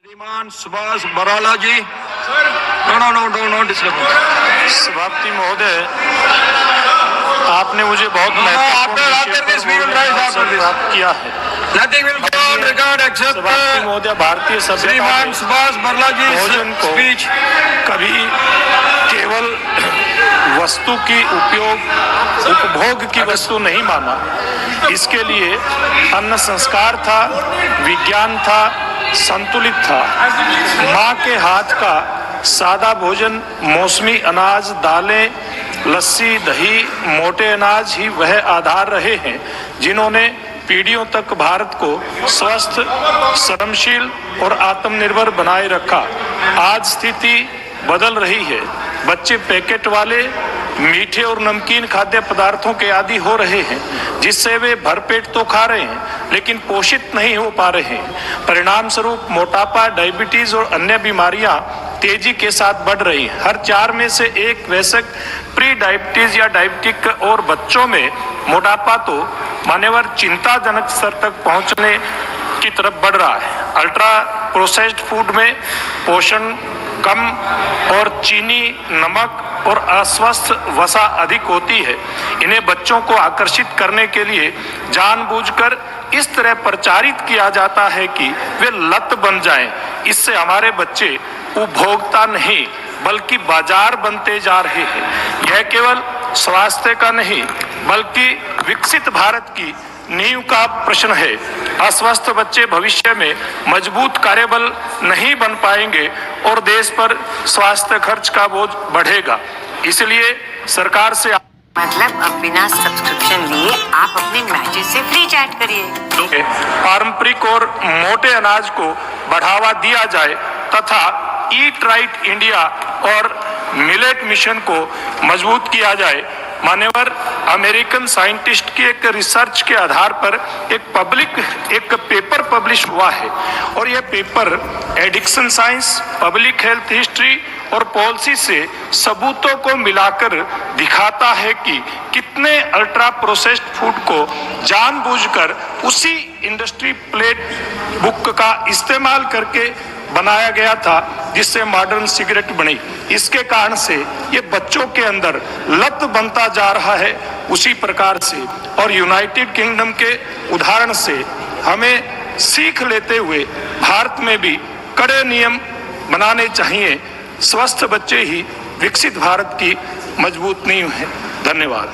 श्रीमान सुभाष बराला जी, no disturb. सभापति महोदय, आपने मुझे बहुत महत्वपूर्ण प्राप्त किया है। सभापति महोदय, भारतीय सभ्यता में सुभाष बराला जी भोजन को कभी केवल वस्तु की उपभोग की वस्तु नहीं माना। इसके लिए अन्न संस्कार था, विज्ञान था, संतुलित था। माँ के हाथ का सादा भोजन, मौसमी अनाज, दालें, लस्सी, दही, मोटे अनाज ही वह आधार रहे हैं जिन्होंने पीढ़ियों तक भारत को स्वस्थ, श्रमशील और आत्मनिर्भर बनाए रखा। आज स्थिति बदल रही है। बच्चे पैकेट वाले मीठे और नमकीन खाद्य पदार्थों के आदी हो रहे हैं, जिससे वे भरपेट तो खा रहे हैं लेकिन पोषित नहीं हो पा रहे हैं। परिणाम स्वरूप मोटापा, डायबिटीज और अन्य बीमारियां तेजी के साथ बढ़ रही हैं। हर 4 में से एक वयस्क प्री डायबिटीज या डायबिटिक और बच्चों में मोटापा तो मान्यवर चिंताजनक स्तर तक पहुंचने की तरफ बढ़ रहा है। अल्ट्रा प्रोसेस्ड फूड में पोषण कम और चीनी, नमक और अस्वस्थ वसा अधिक होती है। इन्हें बच्चों को आकर्षित करने के लिए जानबूझकर इस तरह प्रचारित किया जाता है कि वे लत बन जाएं। इससे हमारे बच्चे उपभोक्ता नहीं बल्कि बाजार बनते जा रहे हैं। यह केवल स्वास्थ्य का नहीं बल्कि विकसित भारत की नींव का प्रश्न है। अस्वस्थ बच्चे भविष्य में मजबूत कार्यबल नहीं बन पाएंगे और देश पर स्वास्थ्य खर्च का बोझ बढ़ेगा। इसलिए सरकार से मतलब अब बिना सब्सक्रिप्शन लिए आप अपने मैचेस से फ्री चैट करिए। पारंपरिक और मोटे अनाज को बढ़ावा दिया जाए तथा ईट राइट इंडिया और मिलेट मिशन को मजबूत किया जाए। मान्यवर, अमेरिकन साइंटिस्ट की एक रिसर्च के आधार पर एक पेपर पब्लिश हुआ है और यह paper addiction science, public health history और पॉलिसी से सबूतों को मिलाकर दिखाता है कि कितने अल्ट्रा प्रोसेस्ड फूड को जानबूझकर उसी इंडस्ट्री प्लेट बुक का इस्तेमाल करके बनाया गया था जिससे मॉडर्न सिगरेट बनी। इसके कारण से ये बच्चों के अंदर लत बनता जा रहा है। उसी प्रकार से और यूनाइटेड किंगडम के उदाहरण से हमें सीख लेते हुए भारत में भी कड़े नियम बनाने चाहिए। स्वस्थ बच्चे ही विकसित भारत की मजबूत नींव है। धन्यवाद।